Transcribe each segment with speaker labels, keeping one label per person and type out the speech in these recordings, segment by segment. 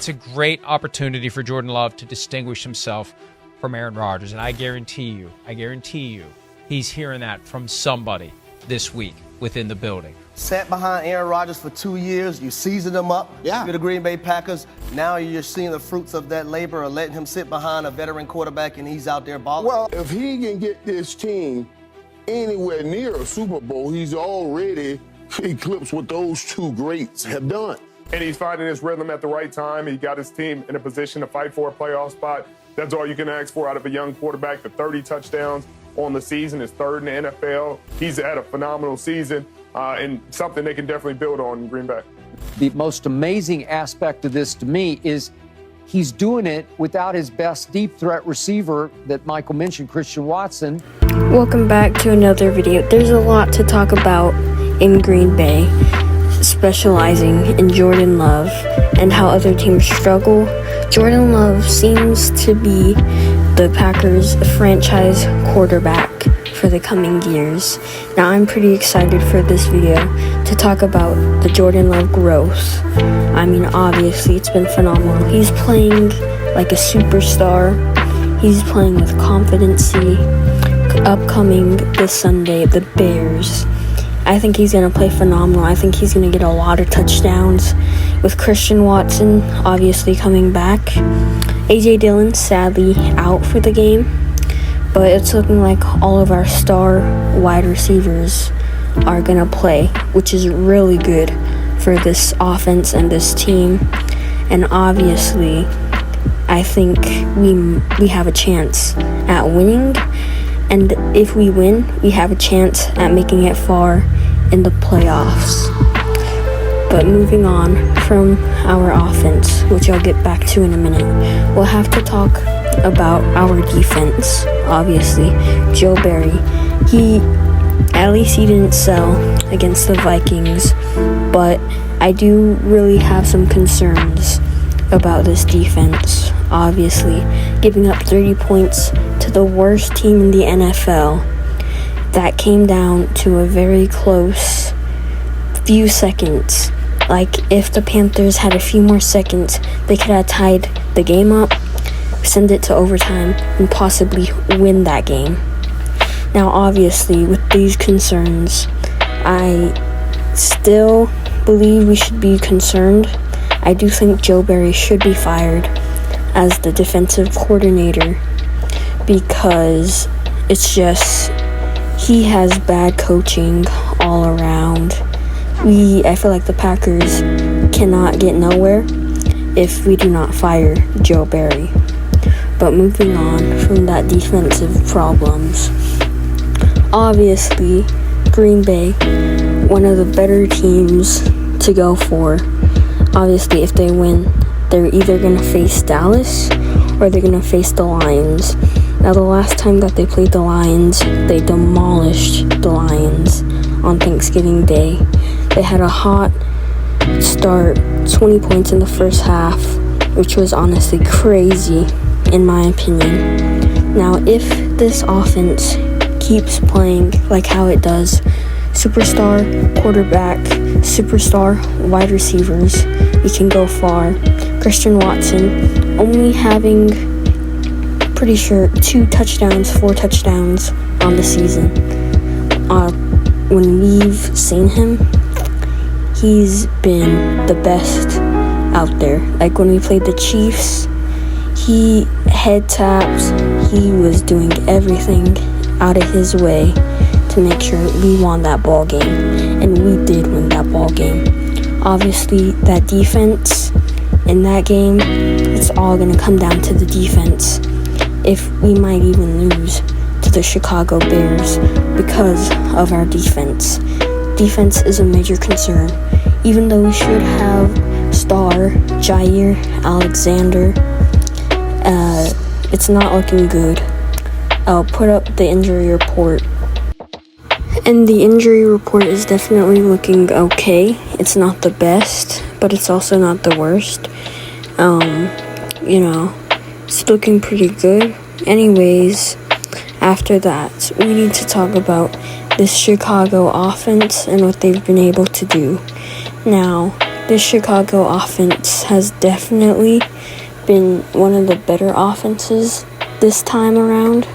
Speaker 1: It's a great opportunity for Jordan Love to distinguish himself from Aaron Rodgers, and I guarantee you, he's hearing that from somebody this week within the building.
Speaker 2: Sat behind Aaron Rodgers for 2 years. You seasoned him up.
Speaker 3: Yeah.
Speaker 2: You're the Green Bay Packers. Now you're seeing the fruits of that labor of letting him sit behind a veteran quarterback, and he's out there balling.
Speaker 3: Well, if he can get this team anywhere near a Super Bowl, he's already eclipsed what those two greats have done.
Speaker 4: And he's finding his rhythm at the right time. He got his team in a position to fight for a playoff spot. That's all you can ask for out of a young quarterback. The 30 touchdowns on the season is third in the NFL. He's had a phenomenal season and something they can definitely build on in Green Bay.
Speaker 5: The most amazing aspect of this to me is he's doing it without his best deep threat receiver that Michael mentioned, Christian Watson.
Speaker 6: Welcome back to another video. There's a lot to talk about in Green Bay, specializing in Jordan Love and how other teams struggle. Jordan Love seems to be the Packers' franchise quarterback for the coming years. Now I'm pretty excited for this video to talk about the Jordan Love growth. I mean, obviously it's been phenomenal. He's playing like a superstar. He's playing with competency. Upcoming this Sunday, the Bears. I think he's going to play phenomenal. I think he's going to get a lot of touchdowns with Christian Watson obviously coming back. A.J. Dillon sadly out for the game, but it's looking like all of our star wide receivers are going to play, which is really good for this offense and this team. And obviously, I think we have a chance at winning. And if we win, we have a chance at making it far in the playoffs. But moving on from our offense, which I'll get back to in a minute, we'll have to talk about our defense. Obviously, Joe Barry, at least he didn't sell against the Vikings, but I do really have some concerns about this defense. Obviously, giving up 30 points to the worst team in the NFL. That came down to a very close few seconds. Like, if the Panthers had a few more seconds, they could have tied the game up, send it to overtime, and possibly win that game. Now, obviously, with these concerns, I still believe we should be concerned. I do think Joe Barry should be fired as the defensive coordinator, because it's just, he has bad coaching all around. I feel like the Packers cannot get nowhere if we do not fire Joe Barry. But moving on from that defensive problems, obviously Green Bay, one of the better teams to go for. Obviously, if they win, they're either going to face Dallas or they're going to face the Lions. Now, the last time that they played the Lions, they demolished the Lions on Thanksgiving Day. They had a hot start, 20 points in the first half, which was honestly crazy, in my opinion. Now, if this offense keeps playing like how it does, superstar quarterback, superstar wide receivers, we can go far. Christian Watson only having, pretty sure, 4 touchdowns on the season. When we've seen him, he's been the best out there. Like when we played the Chiefs, he head taps, he was doing everything out of his way to make sure we won that ball game, and we did win that ball game. Obviously, that defense in that game, it's all going to come down to the defense. If we might even lose to the Chicago Bears because of our defense. Defense is a major concern. Even though we should have star Jair Alexander, it's not looking good. I'll put up the injury report. And the injury report is definitely looking okay. It's not the best, but it's also not the worst. It's looking pretty good. Anyways, after that, we need to talk about this Chicago offense and what they've been able to do. Now, this Chicago offense has definitely been one of the better offenses this time around.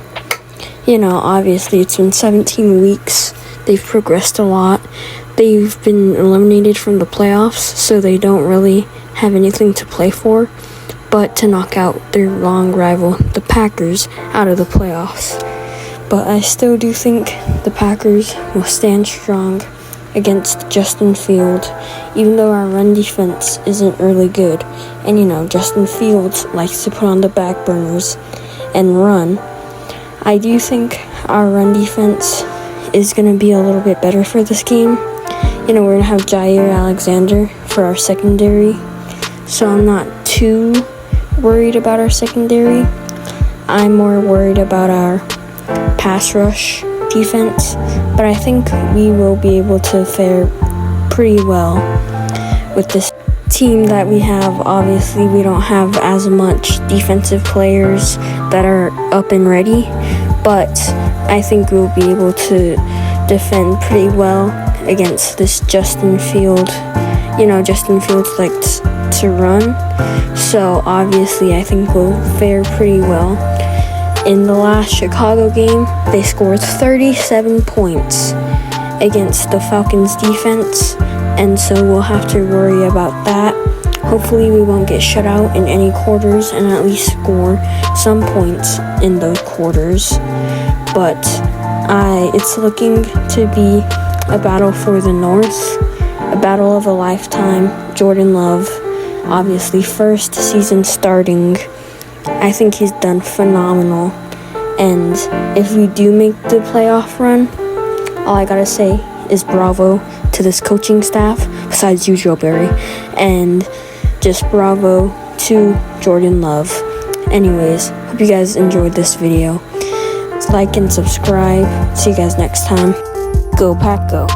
Speaker 6: You know, obviously it's been 17 weeks. They've progressed a lot. They've been eliminated from the playoffs, so they don't really have anything to play for but to knock out their long rival, the Packers, out of the playoffs. But I still do think the Packers will stand strong against Justin Fields, even though our run defense isn't really good. And you know, Justin Fields likes to put on the back burners and run. I do think our run defense is going to be a little bit better for this game. You know, we're going to have Jair Alexander for our secondary, so I'm not too worried about our secondary. I'm more worried about our pass rush defense, but I think we will be able to fare pretty well with this team that we have. Obviously, we don't have as much defensive players that are up and ready, but I think we'll be able to defend pretty well against this Justin Fields. You know, Justin Fields likes to run, so obviously I think we'll fare pretty well. In the last Chicago game, they scored 37 points against the Falcons defense, and so we'll have to worry about that. Hopefully we won't get shut out in any quarters and at least score some points in those quarters. But it's looking to be a battle for the North, a battle of a lifetime. Jordan Love, obviously first season starting. I think he's done phenomenal. And if we do make the playoff run, all I gotta say is bravo to this coaching staff, besides you, Joe Barry, and just bravo to Jordan Love. Anyways, hope you guys enjoyed this video. Like and subscribe. See you guys next time. Go Pack Go.